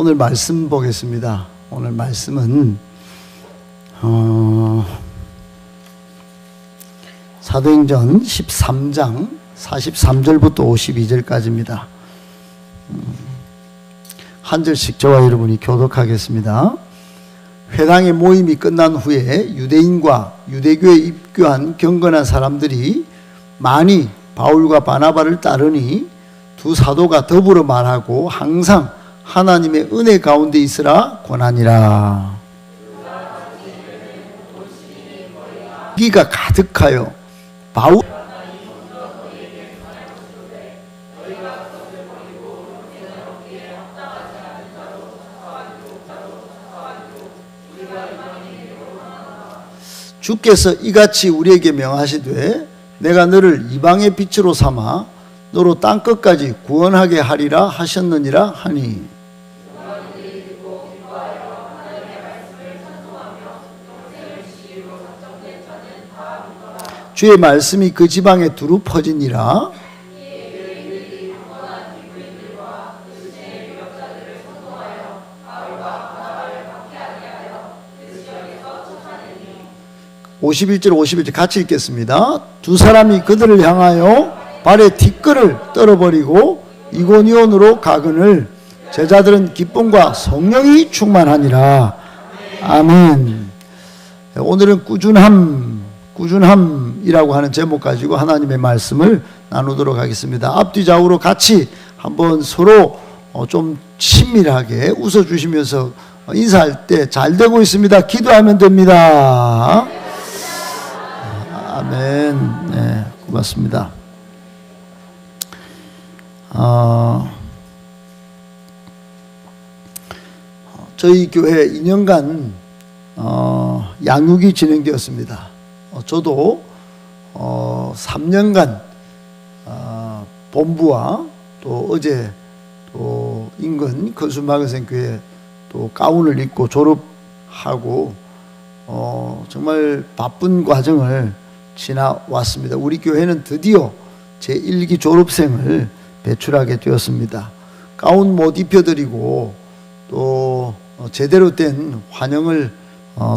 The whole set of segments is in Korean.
오늘 말씀 보겠습니다. 오늘 말씀은 사도행전 13장 43절부터 52절까지입니다. 한 절씩 저와 여러분이 교독하겠습니다. 회당의 모임이 끝난 후에 유대인과 유대교에 입교한 경건한 사람들이 많이 바울과 바나바를 따르니 두 사도가 더불어 말하고 항상 하나님의 은혜 가운데 있으라 권하니라. 기가 가득하여 바울 주께서 이같이 우리에게 명하시되 내가 너를 이방의 빛으로 삼아 너로 땅끝까지 구원하게 하리라 하셨느니라 하니, 주의 말씀이 그 지방에 두루 퍼지니라. (51절 52절) 같이 읽겠습니다. 두 사람이 그들을 향하여 발에 티끌을 떨어버리고 이고니온으로 가거늘 제자들은 기쁨과 성령이 충만하니라. 아멘. 오늘은 꾸준함이라고 하는 제목 가지고 하나님의 말씀을 나누도록 하겠습니다. 앞뒤 좌우로 같이 한번 서로 좀 친밀하게 웃어주시면서 인사할 때 잘 되고 있습니다. 기도하면 됩니다. 아멘. 네, 고맙습니다. 저희 교회 2년간 양육이 진행되었습니다. 저도 3년간 본부와 또 어제 또 인근 건순마을생교회 또 가운을 입고 졸업하고 정말 바쁜 과정을 지나왔습니다. 우리 교회는 드디어 제1기 졸업생을 배출하게 되었습니다. 가운 못 입혀드리고 또 제대로 된 환영을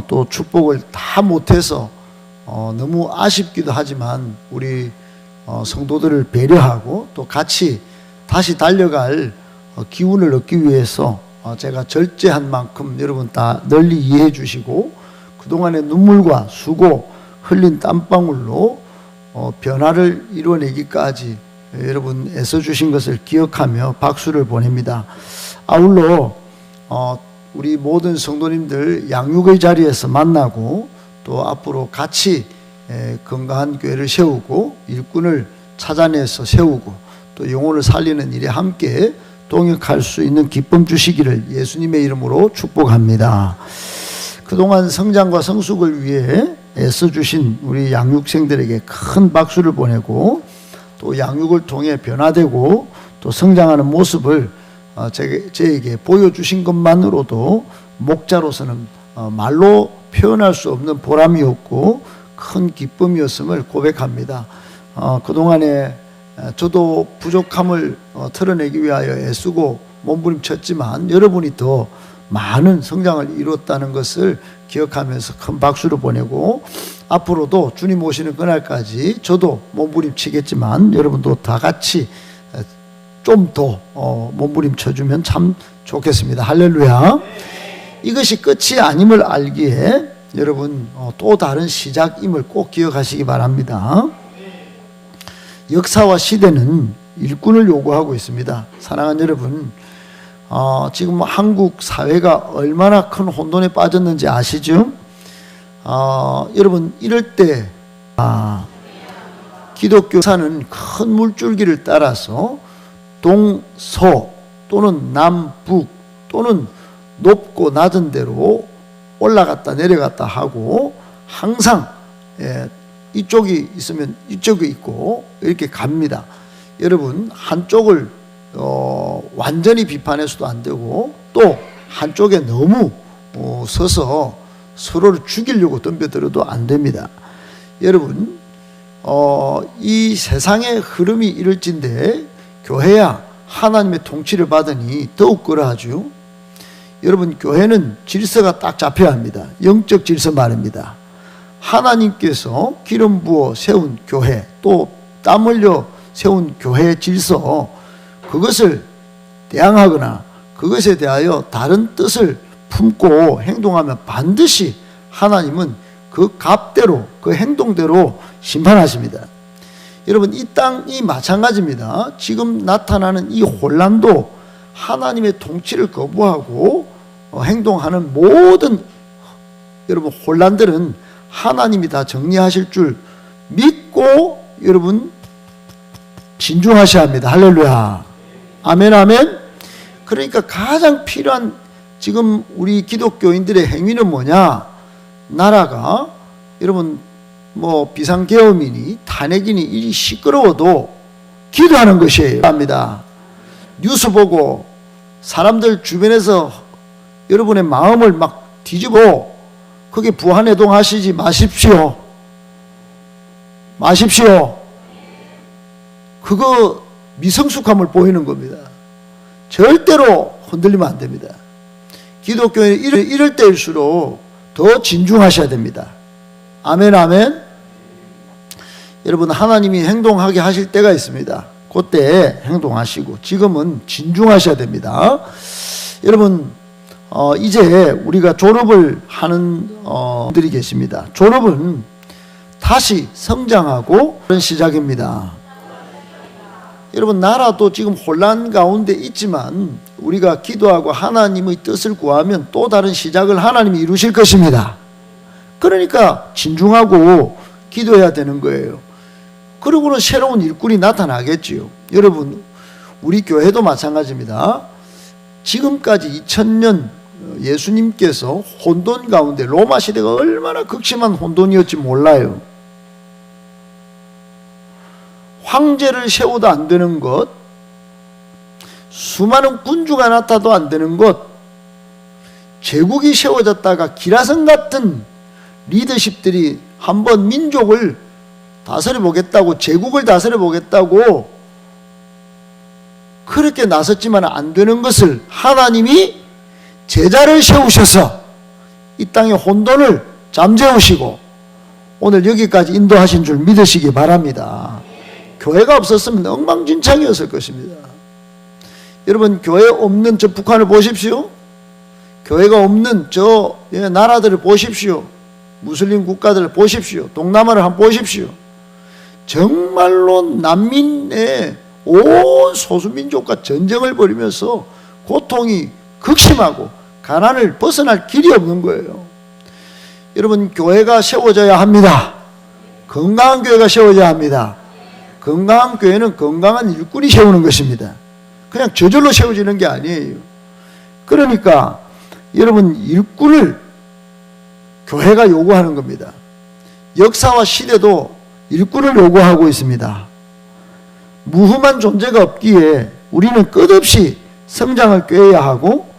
또 축복을 다 못해서 너무 아쉽기도 하지만 우리 성도들을 배려하고 또 같이 다시 달려갈 기운을 얻기 위해서 제가 절제한 만큼 여러분 다 널리 이해해 주시고 그동안의 눈물과 수고 흘린 땀방울로 변화를 이루어내기까지 여러분 애써주신 것을 기억하며 박수를 보냅니다. 아울러 우리 모든 성도님들 양육의 자리에서 만나고 또 앞으로 같이 건강한 교회를 세우고 일꾼을 찾아내서 세우고 또 영혼을 살리는 일에 함께 동역할 수 있는 기쁨 주시기를 예수님의 이름으로 축복합니다. 그동안 성장과 성숙을 위해 애써주신 우리 양육생들에게 큰 박수를 보내고 또 양육을 통해 변화되고 또 성장하는 모습을 저에게 보여주신 것만으로도 목자로서는 말로 표현할 수 없는 보람이었고 큰 기쁨이었음을 고백합니다. 그동안에 저도 부족함을 털어내기 위하여 애쓰고 몸부림쳤지만 여러분이 더 많은 성장을 이뤘다는 것을 기억하면서 큰 박수를 보내고 앞으로도 주님 오시는 그날까지 저도 몸부림치겠지만 여러분도 다 같이 좀 더 몸부림쳐주면 참 좋겠습니다. 할렐루야. 이것이 끝이 아님을 알기에 여러분 또 다른 시작임을 꼭 기억하시기 바랍니다. 역사와 시대는 일꾼을 요구하고 있습니다. 사랑하는 여러분, 지금 한국 사회가 얼마나 큰 혼돈에 빠졌는지 아시죠? 여러분 이럴 때 기독교사는 큰 물줄기를 따라서 동서 또는 남북 또는 높고 낮은 데로 올라갔다 내려갔다 하고 항상 이쪽이 있으면 이쪽이 있고 이렇게 갑니다. 여러분 한쪽을 완전히 비판해서도 안 되고 또 한쪽에 너무 서서 서로를 죽이려고 덤벼들어도 안 됩니다. 여러분 이 세상의 흐름이 이럴진데 교회야 하나님의 통치를 받으니 더욱 그러하죠. 여러분, 교회는 질서가 딱 잡혀야 합니다. 영적 질서 말입니다. 하나님께서 기름 부어 세운 교회, 또 땀 흘려 세운 교회의 질서, 그것을 대항하거나 그것에 대하여 다른 뜻을 품고 행동하면 반드시 하나님은 그 값대로, 그 행동대로 심판하십니다. 여러분, 이 땅이 마찬가지입니다. 지금 나타나는 이 혼란도 하나님의 통치를 거부하고 행동하는 모든 여러분 혼란들은 하나님이 다 정리하실 줄 믿고 여러분 진중하셔야 합니다. 할렐루야. 아멘, 아멘. 그러니까 가장 필요한 지금 우리 기독교인들의 행위는 뭐냐? 나라가 여러분 뭐 비상계엄이니 탄핵이니 일이 시끄러워도 기도하는 것이에요. 합니다. 뉴스 보고 사람들 주변에서 여러분의 마음을 막 뒤집어 그게 부안해동 하시지 마십시오. 마십시오. 그거 미성숙함을 보이는 겁니다. 절대로 흔들리면 안 됩니다. 기독교인은 이럴 때일수록 더 진중하셔야 됩니다. 아멘, 아멘. 여러분, 하나님이 행동하게 하실 때가 있습니다. 그때 행동하시고 지금은 진중하셔야 됩니다. 여러분, 이제 우리가 졸업을 하는 분들이 계십니다. 졸업은 다시 성장하고 그런 시작입니다. 여러분, 나라도 지금 혼란 가운데 있지만 우리가 기도하고 하나님의 뜻을 구하면 또 다른 시작을 하나님이 이루실 것입니다. 그러니까 진중하고 기도해야 되는 거예요. 그러고는 새로운 일꾼이 나타나겠지요. 여러분, 우리 교회도 마찬가지입니다. 지금까지 2000년 예수님께서 혼돈 가운데, 로마 시대가 얼마나 극심한 혼돈이었지 몰라요. 황제를 세워도 안 되는 것, 수많은 군주가 나타도 안 되는 것, 제국이 세워졌다가 기라성 같은 리더십들이 한번 민족을 다스려 보겠다고, 제국을 다스려 보겠다고 그렇게 나섰지만 안 되는 것을 하나님이 제자를 세우셔서 이 땅의 혼돈을 잠재우시고 오늘 여기까지 인도하신 줄 믿으시기 바랍니다. 교회가 없었으면 엉망진창이었을 것입니다. 여러분, 교회 없는 저 북한을 보십시오. 교회가 없는 저 나라들을 보십시오. 무슬림 국가들을 보십시오. 동남아를 한번 보십시오. 정말로 난민의 온 소수민족과 전쟁을 벌이면서 고통이 극심하고 가난을 벗어날 길이 없는 거예요. 여러분, 교회가 세워져야 합니다. 건강한 교회가 세워져야 합니다. 건강한 교회는 건강한 일꾼이 세우는 것입니다. 그냥 저절로 세워지는 게 아니에요. 그러니까 여러분, 일꾼을 교회가 요구하는 겁니다. 역사와 시대도 일꾼을 요구하고 있습니다. 무흠한 존재가 없기에 우리는 끝없이 성장을 꾀해야 하고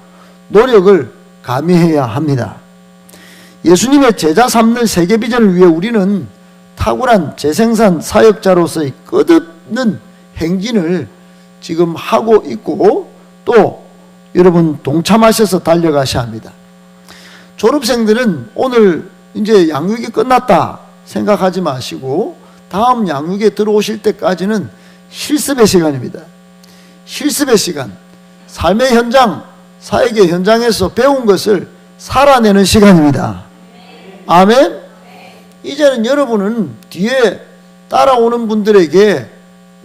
노력을 가미해야 합니다. 예수님의 제자 삼는 세계 비전을 위해 우리는 탁월한 재생산 사역자로서의 끝없는 행진을 지금 하고 있고 또 여러분 동참하셔서 달려가셔야 합니다. 졸업생들은 오늘 이제 양육이 끝났다 생각하지 마시고 다음 양육에 들어오실 때까지는 실습의 시간입니다. 실습의 시간, 삶의 현장, 사역의 현장에서 배운 것을 살아내는 시간입니다. 아멘. 이제는 여러분은 뒤에 따라오는 분들에게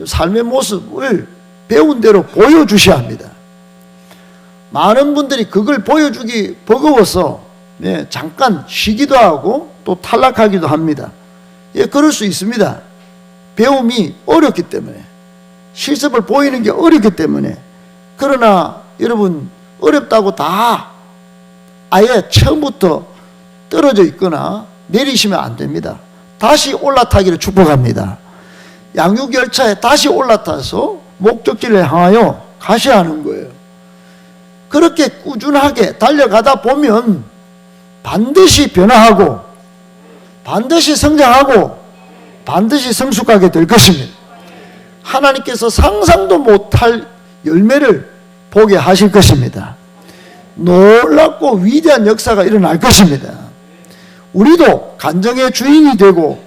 삶의 모습을 배운 대로 보여주셔야 합니다. 많은 분들이 그걸 보여주기 버거워서 잠깐 쉬기도 하고 또 탈락하기도 합니다. 그럴 수 있습니다. 배움이 어렵기 때문에, 실습을 보이는 게 어렵기 때문에. 그러나 여러분, 어렵다고 다 아예 처음부터 떨어져 있거나 내리시면 안 됩니다. 다시 올라타기를 축복합니다. 양육열차에 다시 올라타서 목적지를 향하여 가셔야 하는 거예요. 그렇게 꾸준하게 달려가다 보면 반드시 변화하고 반드시 성장하고 반드시 성숙하게 될 것입니다. 하나님께서 상상도 못할 열매를 보게 하실 것입니다. 놀랍고 위대한 역사가 일어날 것입니다. 우리도 간정의 주인이 되고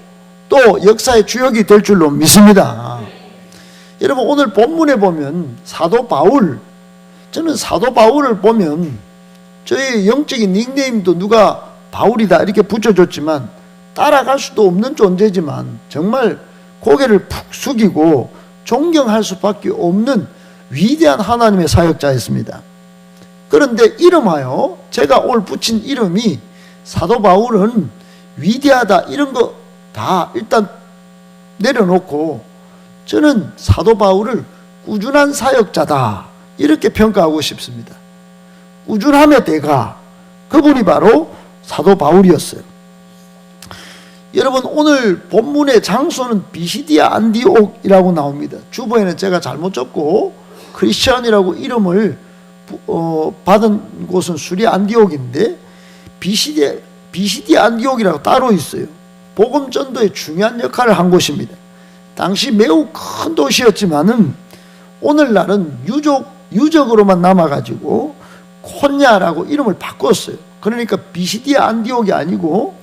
또 역사의 주역이 될 줄로 믿습니다. 여러분, 오늘 본문에 보면 사도 바울, 저는 사도 바울을 보면 저의 영적인 닉네임도 누가 바울이다 이렇게 붙여줬지만 따라갈 수도 없는 존재지만 정말 고개를 푹 숙이고 존경할 수밖에 없는 위대한 하나님의 사역자였습니다. 그런데 이름하여 제가 오늘 붙인 이름이 사도 바울은 위대하다 이런 거 다 일단 내려놓고 저는 사도 바울을 꾸준한 사역자다 이렇게 평가하고 싶습니다. 꾸준함의 대가, 그분이 바로 사도 바울이었어요. 여러분, 오늘 본문의 장소는 비시디아 안디옥이라고 나옵니다. 주보에는 제가 잘못 적고 크리스천이라고 이름을 받은 곳은 수리 안디옥인데 비시디아 안디옥이라고 따로 있어요. 복음 전도에 중요한 역할을 한 곳입니다. 당시 매우 큰 도시였지만은 오늘날은 유적으로만 남아가지고 콘야라고 이름을 바꿨어요. 그러니까 비시디아 안디옥이 아니고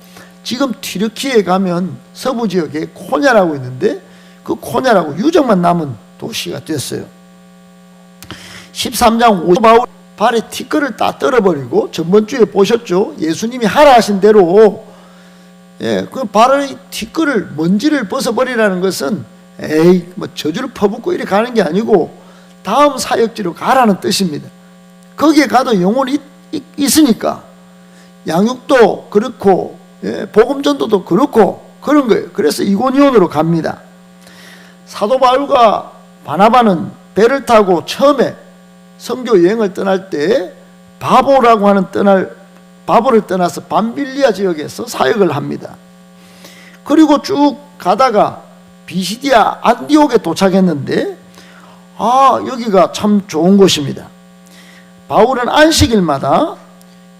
지금 튀르키예에 가면 서부 지역에 콘야라고 있는데 그 콘야라고 유적만 남은 도시가 됐어요. 13장 5절 바울 발에 티끌을 다 떨어버리고, 전번주에 보셨죠? 예수님이 하라 하신 대로 그 발의 티끌을, 먼지를 벗어버리라는 것은 뭐 저주를 퍼붓고 이렇게 가는 게 아니고 다음 사역지로 가라는 뜻입니다. 거기에 가도 영혼이 있으니까 양육도 그렇고 복음 전도도 그렇고 그런 거예요. 그래서 이고니온으로 갑니다. 사도 바울과 바나바는 배를 타고 처음에 선교 여행을 떠날 때 바보를 떠나서 밤빌리아 지역에서 사역을 합니다. 그리고 쭉 가다가 비시디아 안디옥에 도착했는데 여기가 참 좋은 곳입니다. 바울은 안식일마다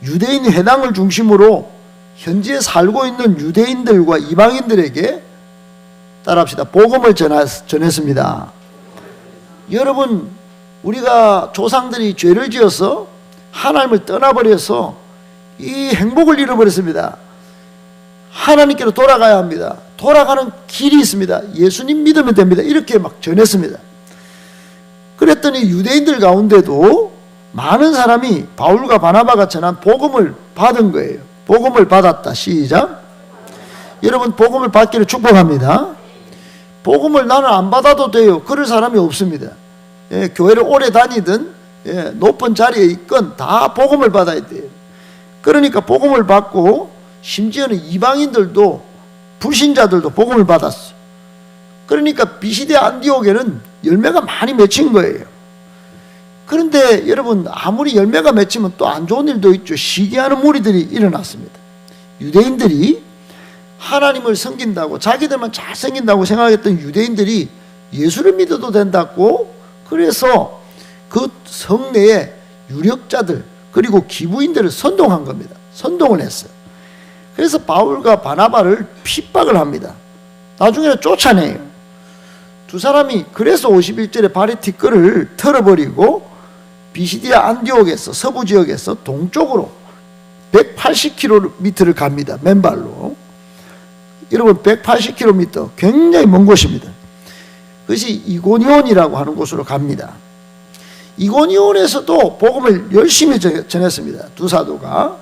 유대인 회당을 중심으로 현지에 살고 있는 유대인들과 이방인들에게 따라합시다. 복음을 전했습니다. 여러분, 우리가 조상들이 죄를 지어서 하나님을 떠나버려서 이 행복을 잃어버렸습니다. 하나님께로 돌아가야 합니다. 돌아가는 길이 있습니다. 예수님 믿으면 됩니다. 이렇게 막 전했습니다. 그랬더니 유대인들 가운데도 많은 사람이 바울과 바나바가 전한 복음을 받은 거예요. 복음을 받았다. 시작. 여러분, 복음을 받기를 축복합니다. 복음을 나는 안 받아도 돼요. 그럴 사람이 없습니다. 교회를 오래 다니든 높은 자리에 있건 다 복음을 받아야 돼요. 그러니까 복음을 받고 심지어는 이방인들도, 불신자들도 복음을 받았어요. 그러니까 비시디아 안디옥에는 열매가 많이 맺힌 거예요. 그런데 여러분, 아무리 열매가 맺히면 또 안 좋은 일도 있죠. 시기하는 무리들이 일어났습니다. 유대인들이 하나님을 섬긴다고, 자기들만 잘생긴다고 생각했던 유대인들이 예수를 믿어도 된다고, 그래서 그 성내에 유력자들 그리고 기부인들을 선동한 겁니다. 선동을 했어요. 그래서 바울과 바나바를 핍박을 합니다. 나중에는 쫓아내요. 두 사람이 그래서 51절에 발의 티끌을 털어버리고 비시디아 안디옥에서, 서부 지역에서 동쪽으로 180km를 갑니다. 맨발로. 여러분, 180km 굉장히 먼 곳입니다. 그것이 이고니온이라고 하는 곳으로 갑니다. 이고니온에서도 복음을 열심히 전했습니다. 두 사도가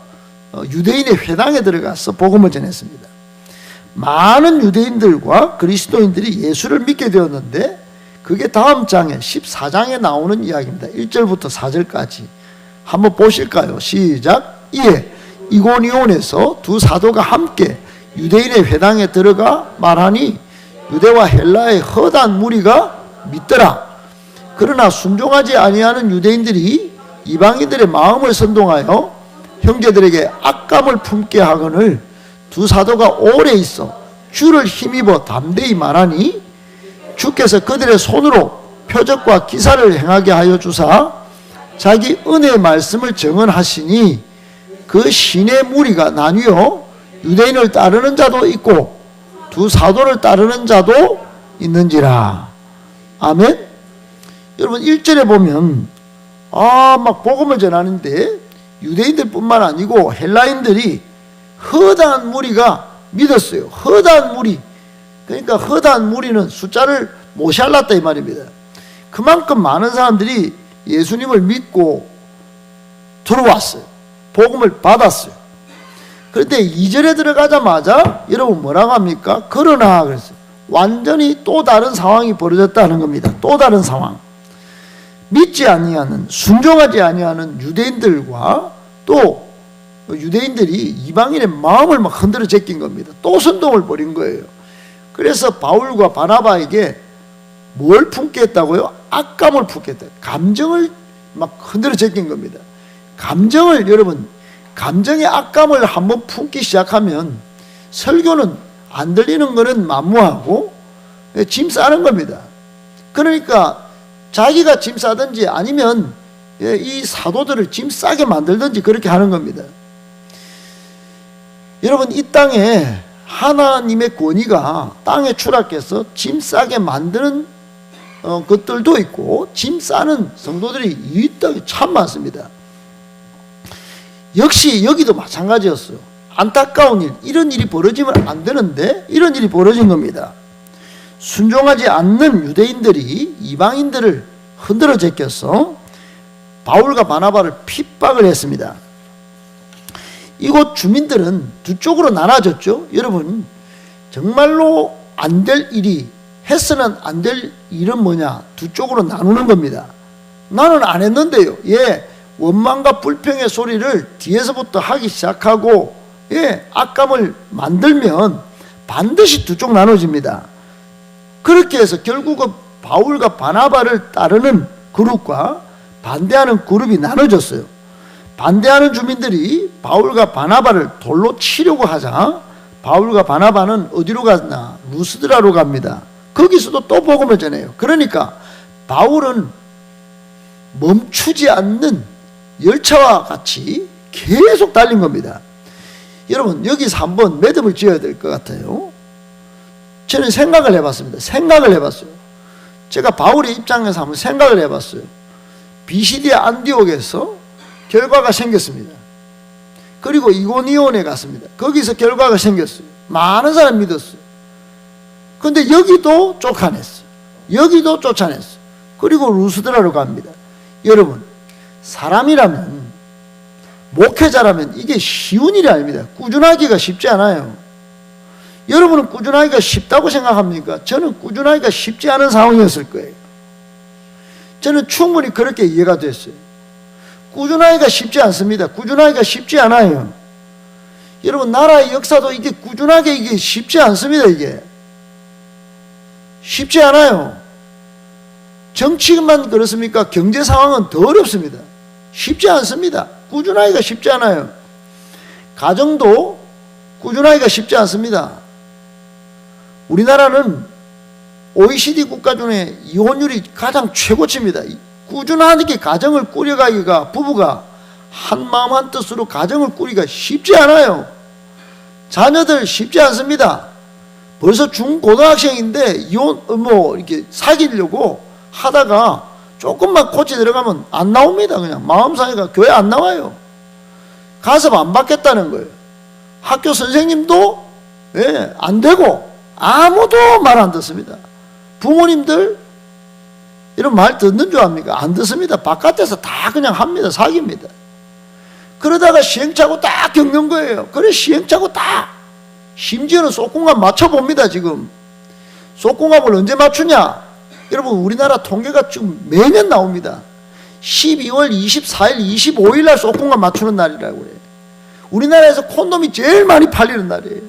유대인의 회당에 들어가서 복음을 전했습니다. 많은 유대인들과 그리스도인들이 예수를 믿게 되었는데, 그게 다음 장에 14장에 나오는 이야기입니다. 1절부터 4절까지 한번 보실까요? 시작. 이에 이고니온에서 두 사도가 함께 유대인의 회당에 들어가 말하니 유대와 헬라의 허다한 무리가 믿더라. 그러나 순종하지 아니하는 유대인들이 이방인들의 마음을 선동하여 형제들에게 악감을 품게 하거늘 두 사도가 오래 있어 주를 힘입어 담대히 말하니 주께서 그들의 손으로 표적과 기사를 행하게 하여 주사 자기 은혜의 말씀을 증언하시니 그 신의 무리가 나뉘어 유대인을 따르는 자도 있고 두 사도를 따르는 자도 있는지라. 아멘. 여러분, 1절에 보면 막 복음을 전하는데 유대인들뿐만 아니고 헬라인들이 허다한 무리가 믿었어요. 허다한 무리. 그러니까 허다한 무리는 숫자를 모샬랐다 이 말입니다. 그만큼 많은 사람들이 예수님을 믿고 들어왔어요. 복음을 받았어요. 그런데 2절에 들어가자마자 여러분 뭐라고 합니까? 그러나 그랬어요. 완전히 또 다른 상황이 벌어졌다는 겁니다. 또 다른 상황. 믿지 아니하는, 순종하지 아니하는 유대인들과 또 유대인들이 이방인의 마음을 막 흔들어 제낀 겁니다. 또 선동을 벌인 거예요. 그래서 바울과 바나바에게 뭘 품게 했다고요? 악감을 품게 했다. 감정을 막 흔들어 제낀 겁니다. 감정을 여러분, 감정의 악감을 한번 품기 시작하면 설교는 안 들리는 거는 만무하고 짐 싸는 겁니다. 그러니까 자기가 짐 싸든지 아니면 이 사도들을 짐 싸게 만들든지 그렇게 하는 겁니다. 여러분, 이 땅에 하나님의 권위가 땅에 추락해서 짐 싸게 만드는 것들도 있고 짐 싸는 성도들이 이 땅에 참 많습니다. 역시 여기도 마찬가지였어요. 안타까운 일, 이런 일이 벌어지면 안 되는데 이런 일이 벌어진 겁니다. 순종하지 않는 유대인들이 이방인들을 흔들어 제껴서 바울과 바나바를 핍박을 했습니다. 이곳 주민들은 두 쪽으로 나눠졌죠. 여러분, 정말로 안 될 일이, 해서는 안 될 일은 뭐냐? 두 쪽으로 나누는 겁니다. 나는 안 했는데요. 원망과 불평의 소리를 뒤에서부터 하기 시작하고 악감을 만들면 반드시 두 쪽 나눠집니다. 그렇게 해서 결국은 바울과 바나바를 따르는 그룹과 반대하는 그룹이 나눠졌어요. 반대하는 주민들이 바울과 바나바를 돌로 치려고 하자 바울과 바나바는 어디로 갔나? 루스드라로 갑니다. 거기서도 또 복음을 전해요. 그러니까 바울은 멈추지 않는 열차와 같이 계속 달린 겁니다. 여러분, 여기서 한번 매듭을 지어야 될 것 같아요. 저는 생각을 해봤습니다. 제가 바울의 입장에서 한번 생각을 해봤어요. 비시디아 안디옥에서 결과가 생겼습니다. 그리고 이고니온에 갔습니다. 거기서 결과가 생겼어요. 많은 사람이 믿었어요. 그런데 여기도 쫓아냈어요. 여기도 쫓아냈어요. 그리고 루스드라로 갑니다. 여러분, 사람이라면, 목회자라면 이게 쉬운 일이 아닙니다. 꾸준하기가 쉽지 않아요. 여러분은 꾸준하기가 쉽다고 생각합니까? 저는 꾸준하기가 쉽지 않은 상황이었을 거예요. 저는 충분히 그렇게 이해가 됐어요. 꾸준하기가 쉽지 않습니다. 꾸준하기가 쉽지 않아요. 여러분, 나라의 역사도 이게 꾸준하게 이게 쉽지 않습니다. 이게 쉽지 않아요. 정치만 그렇습니까? 경제 상황은 더 어렵습니다. 쉽지 않습니다. 꾸준하기가 쉽지 않아요. 가정도 꾸준하기가 쉽지 않습니다. 우리나라는 OECD 국가 중에 이혼율이 가장 최고치입니다. 꾸준하게 가정을 꾸려가기가, 부부가 한 마음 한 뜻으로 가정을 꾸리기가 쉽지 않아요. 자녀들 쉽지 않습니다. 벌써 중고등학생인데 이렇게 사귀려고 하다가 조금만 코치 들어가면 안 나옵니다. 그냥 마음 상해가 교회 안 나와요. 가서 안 받겠다는 거예요. 학교 선생님도 안 되고 아무도 말 안 듣습니다. 부모님들 이런 말 듣는 줄 압니까? 안 듣습니다. 바깥에서 다 그냥 합니다. 사깁니다. 그러다가 시행착오 딱 겪는 거예요. 그래, 시행착오 딱. 심지어는 속궁합 맞춰봅니다. 지금 속궁합을 언제 맞추냐? 여러분, 우리나라 통계가 지금 매년 나옵니다. 12월 24일, 25일 날 속궁합 맞추는 날이라고 그래요. 우리나라에서 콘돔이 제일 많이 팔리는 날이에요.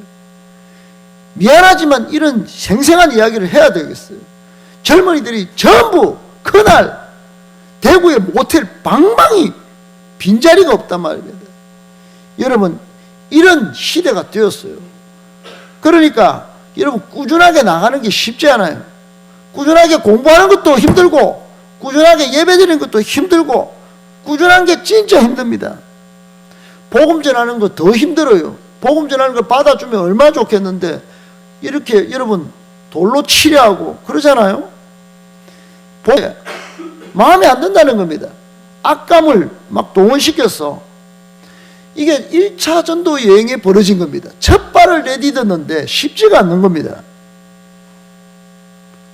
미안하지만 이런 생생한 이야기를 해야 되겠어요. 젊은이들이 전부 그날 대구의 모텔 방방이 빈자리가 없단 말입니다. 여러분, 이런 시대가 되었어요. 그러니까 여러분, 꾸준하게 나가는 게 쉽지 않아요. 꾸준하게 공부하는 것도 힘들고 꾸준하게 예배드리는 것도 힘들고 꾸준한 게 진짜 힘듭니다. 복음 전하는 거 더 힘들어요. 복음 전하는 걸 받아주면 얼마나 좋겠는데 이렇게 여러분 돌로 치려하고 그러잖아요. 마음에 안 든다는 겁니다. 악감을 막 동원시켜서 이게 1차 전도 여행에 벌어진 겁니다. 첫 발을 내딛었는데 쉽지가 않는 겁니다.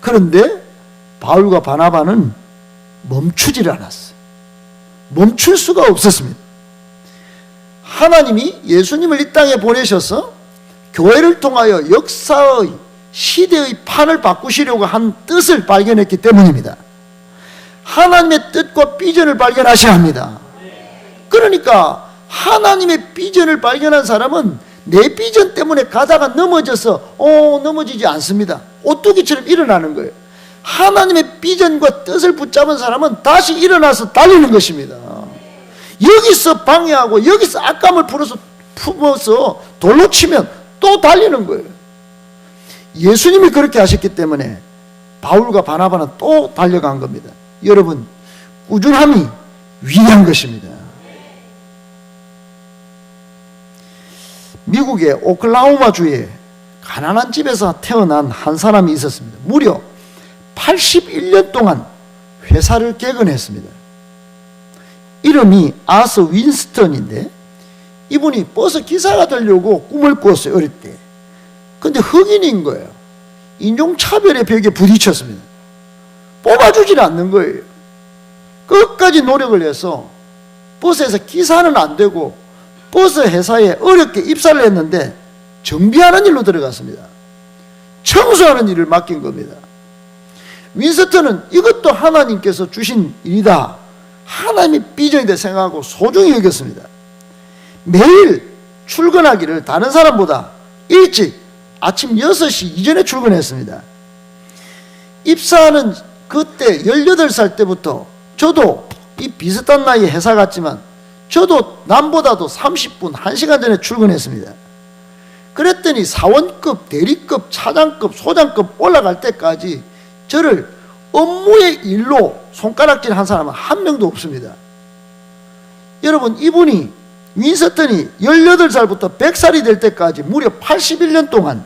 그런데 바울과 바나바는 멈추질 않았어요. 멈출 수가 없었습니다. 하나님이 예수님을 이 땅에 보내셔서 교회를 통하여 역사의 시대의 판을 바꾸시려고 한 뜻을 발견했기 때문입니다. 하나님의 뜻과 비전을 발견하셔야 합니다. 그러니까 하나님의 비전을 발견한 사람은 내 비전 때문에 가다가 넘어져서 넘어지지 않습니다. 오뚜기처럼 일어나는 거예요. 하나님의 비전과 뜻을 붙잡은 사람은 다시 일어나서 달리는 것입니다. 여기서 방해하고 여기서 악감을 품어서 돌로 치면 또 달리는 거예요. 예수님이 그렇게 하셨기 때문에 바울과 바나바는 또 달려간 겁니다. 여러분, 꾸준함이 위대한 것입니다. 미국의 오클라호마주에 가난한 집에서 태어난 한 사람이 있었습니다. 무려 81년 동안 회사를 개근했습니다. 이름이 아서 윈스턴인데 이분이 버스 기사가 되려고 꿈을 꾸었어요. 어릴 때. 근데 흑인인 거예요. 인종차별의 벽에 부딪혔습니다. 뽑아주질 않는 거예요. 끝까지 노력을 해서 버스에서 기사는 안 되고 버스 회사에 어렵게 입사를 했는데 정비하는 일로 들어갔습니다. 청소하는 일을 맡긴 겁니다. 윈스턴은 이것도 하나님께서 주신 일이다, 하나님의 비전이다 생각하고 소중히 여겼습니다. 매일 출근하기를 다른 사람보다 일찍 아침 6시 이전에 출근했습니다. 입사하는 그때 18살 때부터 저도 이 비슷한 나이에 회사 갔지만 저도 남보다도 30분, 1시간 전에 출근했습니다. 그랬더니 사원급, 대리급, 차장급, 소장급 올라갈 때까지 저를 업무의 일로 손가락질 한 사람은 한 명도 없습니다. 여러분, 이분이 윈스턴이 18살부터 100살이 될 때까지 무려 81년 동안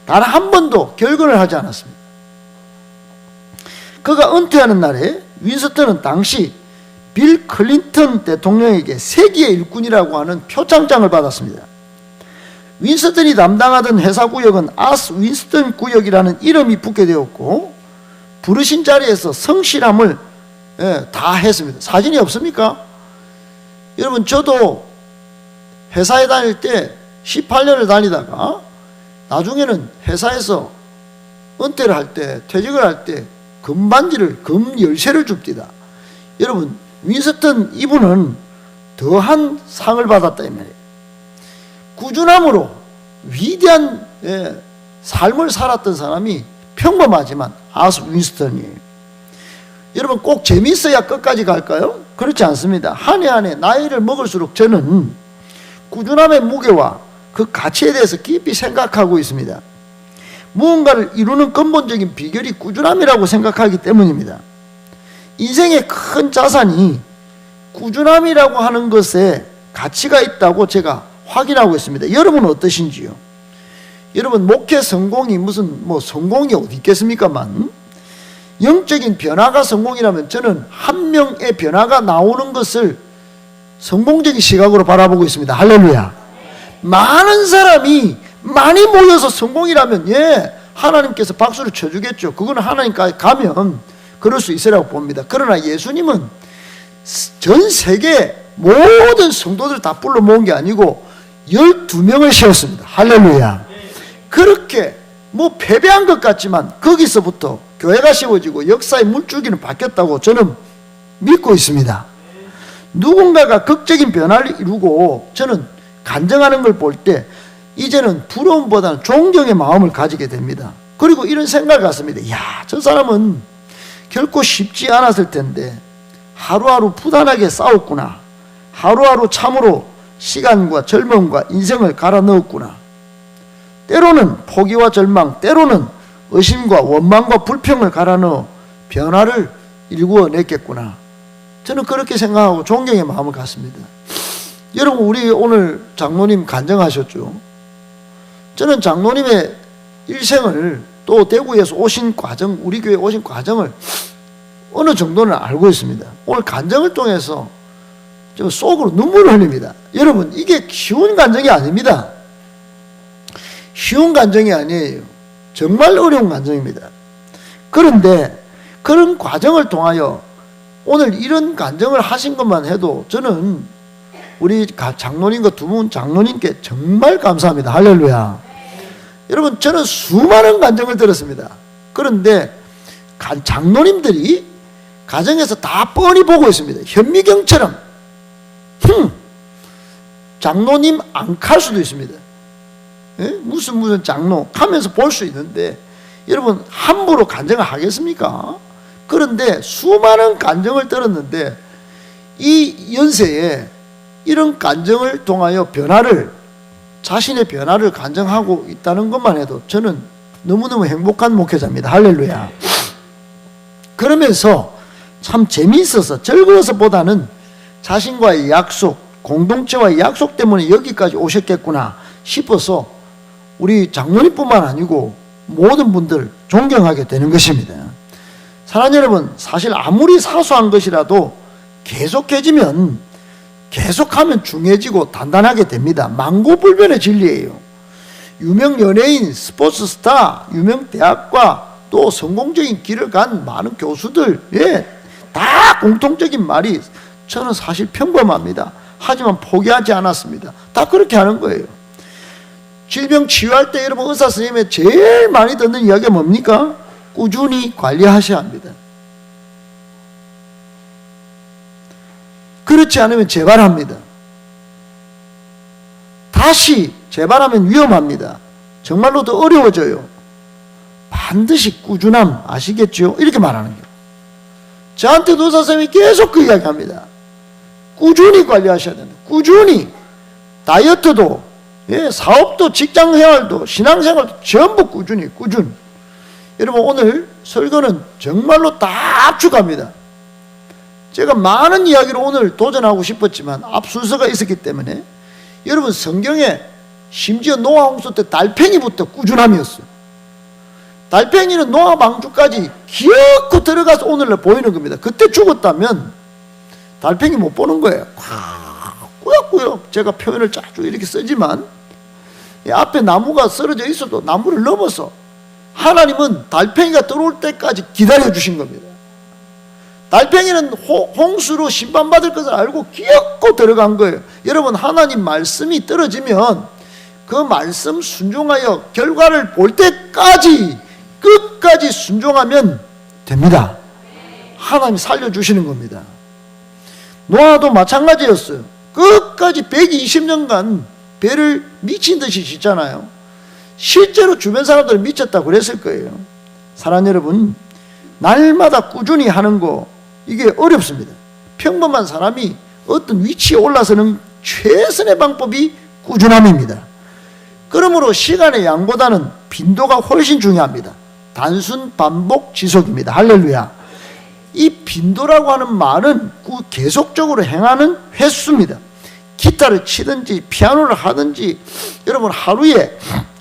단 한 번도 결근을 하지 않았습니다. 그가 은퇴하는 날에 윈스턴은 당시 빌 클린턴 대통령에게 세기의 일꾼이라고 하는 표창장을 받았습니다. 윈스턴이 담당하던 회사 구역은 아스 윈스턴 구역이라는 이름이 붙게 되었고 부르신 자리에서 성실함을 다 했습니다. 사진이 없습니까? 여러분, 저도 회사에 다닐 때 18년을 다니다가 나중에는 회사에서 은퇴를 할 때, 퇴직을 할 때 금반지를, 금 열쇠를 줍디다. 여러분, 윈스턴 이분은 더한 상을 받았다 이 말이에요. 꾸준함으로 위대한 삶을 살았던 사람이 평범하지만 아스 윈스턴이에요. 여러분, 꼭 재미있어야 끝까지 갈까요? 그렇지 않습니다. 한 해 한 해 나이를 먹을수록 저는 꾸준함의 무게와 그 가치에 대해서 깊이 생각하고 있습니다. 무언가를 이루는 근본적인 비결이 꾸준함이라고 생각하기 때문입니다. 인생의 큰 자산이 꾸준함이라고 하는 것에 가치가 있다고 제가 확인하고 있습니다. 여러분은 어떠신지요? 여러분, 목회 성공이 무슨 성공이 어디 있겠습니까만, 영적인 변화가 성공이라면 저는 한 명의 변화가 나오는 것을 성공적인 시각으로 바라보고 있습니다. 할렐루야. 많은 사람이 많이 모여서 성공이라면 하나님께서 박수를 쳐주겠죠. 그거는 하나님까지 가면 그럴 수 있으라고 봅니다. 그러나 예수님은 전 세계 모든 성도들 다 불러 모은 게 아니고 12명을 세웠습니다. 할렐루야. 그렇게 패배한 것 같지만 거기서부터 교회가 세워지고 역사의 물줄기는 바뀌었다고 저는 믿고 있습니다. 누군가가 극적인 변화를 이루고 저는 간증하는 걸 볼 때 이제는 부러움보다는 존경의 마음을 가지게 됩니다. 그리고 이런 생각을 갖습니다. 저 사람은 결코 쉽지 않았을 텐데 하루하루 부단하게 싸웠구나. 하루하루 참으로 시간과 젊음과 인생을 갈아 넣었구나. 때로는 포기와 절망, 때로는 의심과 원망과 불평을 갈아 넣어 변화를 일구어냈겠구나. 저는 그렇게 생각하고 존경의 마음을 갖습니다. 여러분, 우리 오늘 장로님 간증하셨죠? 저는 장로님의 일생을 또 대구에서 오신 과정, 우리 교회 오신 과정을 어느 정도는 알고 있습니다. 오늘 간증을 통해서 저 속으로 눈물을 흘립니다. 여러분, 이게 쉬운 간증이 아닙니다. 쉬운 간증이 아니에요. 정말 어려운 간증입니다. 그런데 그런 과정을 통하여 오늘 이런 간증을 하신 것만 해도 저는 우리 장로님과 두 분 장로님께 정말 감사합니다. 할렐루야. 여러분, 저는 수많은 간증을 들었습니다. 그런데 장로님들이 가정에서 다 뻔히 보고 있습니다. 현미경처럼 장로님 안 칼 수도 있습니다. 예? 무슨 장로 하면서 볼 수 있는데 여러분, 함부로 간증을 하겠습니까? 그런데 수많은 간증을 들었는데 이 연세에 이런 간증을 통하여 자신의 변화를 간증하고 있다는 것만 해도 저는 너무너무 행복한 목회자입니다. 할렐루야. 그러면서 참 재미있어서 즐거워서 보다는 자신과의 약속, 공동체와의 약속 때문에 여기까지 오셨겠구나 싶어서 우리 장로님뿐만 아니고 모든 분들 존경하게 되는 것입니다. 사랑하는 여러분, 사실 아무리 사소한 것이라도 계속하면 중요해지고 단단하게 됩니다. 만고불변의 진리예요. 유명 연예인, 스포츠 스타, 유명 대학과 또 성공적인 길을 간 많은 교수들, 다 공통적인 말이 저는 사실 평범합니다. 하지만 포기하지 않았습니다. 다 그렇게 하는 거예요. 질병 치유할 때 여러분, 의사 선생님이 제일 많이 듣는 이야기가 뭡니까? 꾸준히 관리하셔야 합니다. 그렇지 않으면 재발합니다. 다시 재발하면 위험합니다. 정말로 더 어려워져요. 반드시 꾸준함, 아시겠죠? 이렇게 말하는 거예요. 저한테도 의사 선생님이 계속 그 이야기 합니다. 꾸준히 관리하셔야 된다. 꾸준히. 다이어트도, 사업도, 직장생활도, 신앙생활도 전부 꾸준히. 여러분, 오늘 설교는 정말로 다 압축합니다. 제가 많은 이야기를 오늘 도전하고 싶었지만 앞 순서가 있었기 때문에 여러분, 성경에 심지어 노아 홍수 때 달팽이부터 꾸준함이었어요. 달팽이는 노아 방주까지 기어코 들어가서 오늘날 보이는 겁니다. 그때 죽었다면 달팽이 못 보는 거예요. 꾸역꾸역 제가 표현을 자주 이렇게 쓰지만 앞에 나무가 쓰러져 있어도 나무를 넘어서 하나님은 달팽이가 들어올 때까지 기다려 주신 겁니다. 달팽이는 홍수로 심판받을 것을 알고 기어코 들어간 거예요. 여러분, 하나님 말씀이 떨어지면 그 말씀 순종하여 결과를 볼 때까지 끝까지 순종하면 됩니다. 하나님이 살려주시는 겁니다. 노아도 마찬가지였어요. 끝까지 120년간 배를 미친 듯이 짓잖아요. 실제로 주변 사람들은 미쳤다고 그랬을 거예요. 사랑하는 여러분, 날마다 꾸준히 하는 거 이게 어렵습니다. 평범한 사람이 어떤 위치에 올라서는 최선의 방법이 꾸준함입니다. 그러므로 시간의 양보다는 빈도가 훨씬 중요합니다. 단순 반복 지속입니다. 할렐루야. 이 빈도라고 하는 말은 계속적으로 행하는 횟수입니다. 기타를 치든지 피아노를 하든지 여러분, 하루에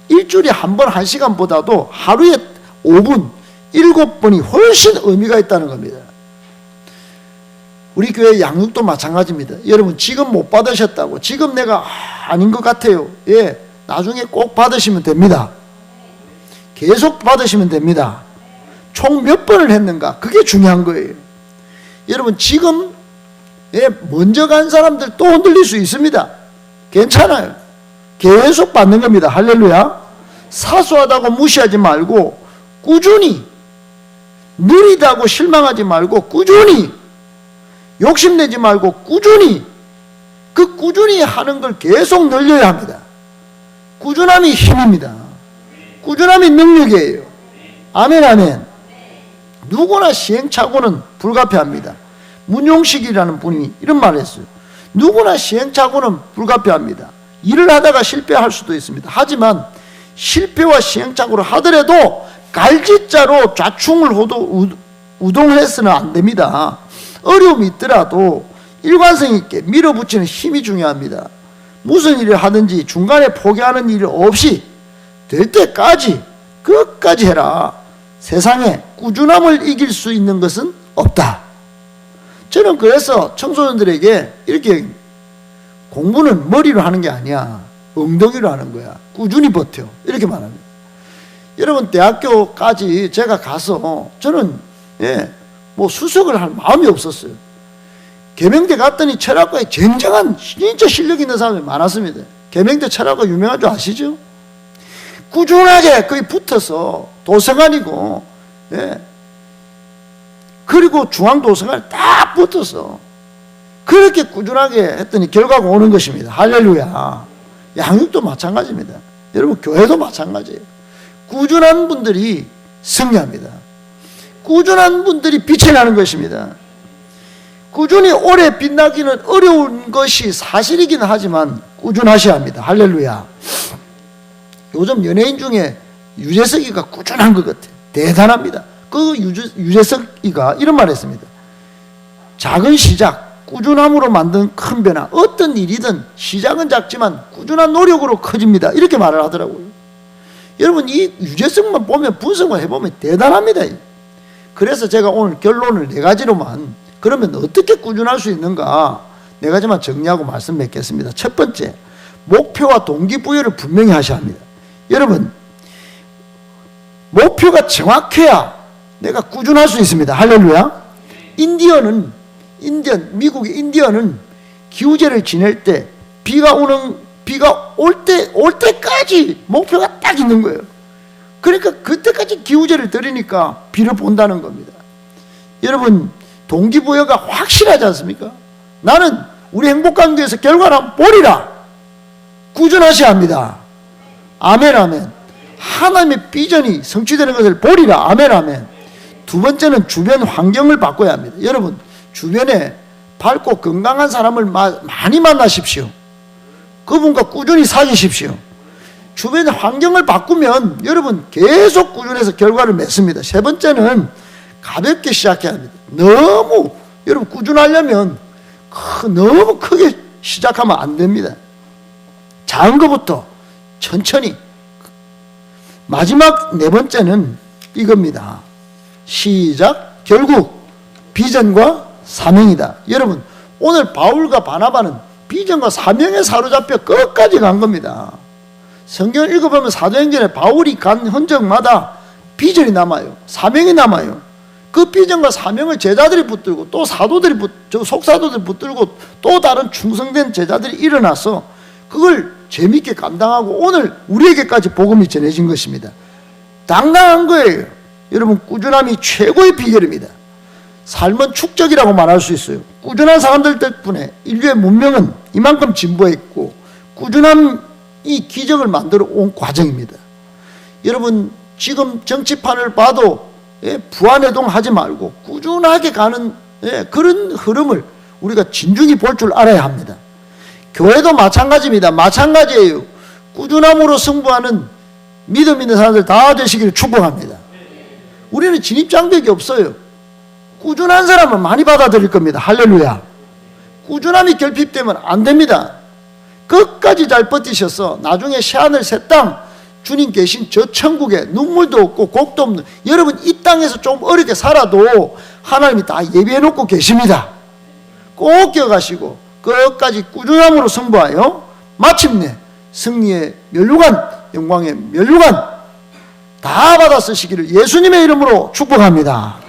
일주일에 한 번 1시간보다도 하루에 5분 7번이 훨씬 의미가 있다는 겁니다. 우리 교회 양육도 마찬가지입니다. 여러분, 지금 못 받으셨다고 지금 내가 아닌 것 같아요. 나중에 꼭 받으시면 됩니다. 계속 받으시면 됩니다. 총 몇 번을 했는가, 그게 중요한 거예요. 여러분, 지금 먼저 간 사람들 또 흔들릴 수 있습니다. 괜찮아요. 계속 받는 겁니다. 할렐루야. 사소하다고 무시하지 말고 꾸준히, 느리다고 실망하지 말고 꾸준히, 욕심내지 말고 꾸준히, 그 꾸준히 하는 걸 계속 늘려야 합니다. 꾸준함이 힘입니다. 꾸준함이 능력이에요. 아멘, 아멘. 누구나 시행착오는 불가피합니다. 문용식이라는 분이 이런 말을 했어요. 누구나 시행착오는 불가피합니다. 일을 하다가 실패할 수도 있습니다. 하지만 실패와 시행착오를 하더라도 갈짓자로 좌충을 우동을 해서는 안 됩니다. 어려움이 있더라도 일관성 있게 밀어붙이는 힘이 중요합니다. 무슨 일을 하든지 중간에 포기하는 일 없이 될 때까지 끝까지 해라. 세상에 꾸준함을 이길 수 있는 것은 없다. 저는 그래서 청소년들에게 이렇게 공부는 머리로 하는 게 아니야. 엉덩이로 하는 거야. 꾸준히 버텨. 이렇게 말합니다. 여러분, 대학교까지 제가 가서 저는 뭐 수석을 할 마음이 없었어요. 계명대 갔더니 철학과에 굉장한 진짜 실력 있는 사람이 많았습니다. 계명대 철학과 유명한 줄 아시죠? 꾸준하게 거기 붙어서 도서관이고, 그리고 중앙도서관에 딱 붙어서 그렇게 꾸준하게 했더니 결과가 오는 것입니다. 할렐루야. 양육도 마찬가지입니다. 여러분, 교회도 마찬가지예요. 꾸준한 분들이 승리합니다. 꾸준한 분들이 빛이 나는 것입니다. 꾸준히 오래 빛나기는 어려운 것이 사실이긴 하지만 꾸준하셔야 합니다. 할렐루야. 요즘 연예인 중에 유재석이가 꾸준한 것 같아요. 대단합니다. 그 유재석이가 이런 말을 했습니다. 작은 시작, 꾸준함으로 만든 큰 변화. 어떤 일이든 시작은 작지만 꾸준한 노력으로 커집니다. 이렇게 말을 하더라고요. 여러분, 이 유재석만 보면 분석만 해보면 대단합니다. 그래서 제가 오늘 결론을 4가지로만, 그러면 어떻게 꾸준할 수 있는가 4가지만 정리하고 말씀 맺겠습니다. 첫 번째, 목표와 동기부여를 분명히 하셔야 합니다. 여러분, 목표가 정확해야 내가 꾸준할 수 있습니다. 할렐루야. 미국의 인디언은 기우제를 지낼 때 비가 올 때까지 목표가 딱 있는 거예요. 그러니까 그때까지 기우제를 드리니까 비를 본다는 겁니다. 여러분, 동기부여가 확실하지 않습니까? 나는 우리 행복관계에서 결과를 한번 보리라. 꾸준하셔야 합니다. 아멘, 아멘. 하나님의 비전이 성취되는 것을 보리라. 아멘, 아멘. 두 번째는 주변 환경을 바꿔야 합니다. 여러분, 주변에 밝고 건강한 사람을 많이 만나십시오. 그분과 꾸준히 사귀십시오. 주변의 환경을 바꾸면 여러분 계속 꾸준해서 결과를 맺습니다. 세 번째는 가볍게 시작해야 합니다. 여러분 꾸준하려면 너무 크게 시작하면 안 됩니다. 작은 것부터 천천히. 마지막 4번째는 이겁니다. 시작. 결국 비전과 사명이다. 여러분, 오늘 바울과 바나바는 비전과 사명에 사로잡혀 끝까지 간 겁니다. 성경을 읽어보면 사도행전에 바울이 간 흔적마다 비전이 남아요. 사명이 남아요. 그 비전과 사명을 제자들이 붙들고 또 속사도들이 붙들고 또 다른 충성된 제자들이 일어나서 그걸 재미있게 감당하고 오늘 우리에게까지 복음이 전해진 것입니다. 당당한 거예요. 여러분, 꾸준함이 최고의 비결입니다. 삶은 축적이라고 말할 수 있어요. 꾸준한 사람들 덕분에 인류의 문명은 이만큼 진보했고 꾸준함이 기적을 만들어 온 과정입니다. 여러분, 지금 정치판을 봐도 부안해동하지 말고 꾸준하게 가는 그런 흐름을 우리가 진중히 볼 줄 알아야 합니다. 교회도 마찬가지입니다. 마찬가지예요. 꾸준함으로 승부하는 믿음 있는 사람들 다 되시기를 축복합니다. 우리는 진입장벽이 없어요. 꾸준한 사람은 많이 받아들일 겁니다. 할렐루야. 꾸준함이 결핍되면 안 됩니다. 끝까지 잘 버티셔서 나중에 새하늘 새 땅, 주님 계신 저 천국에 눈물도 없고 곡도 없는, 여러분 이 땅에서 좀 어렵게 살아도 하나님이 다 예비해 놓고 계십니다. 꼭 기억하시고 끝까지 꾸준함으로 승부하여 마침내 승리의 면류관, 영광의 면류관 다 받아 쓰시기를 예수님의 이름으로 축복합니다.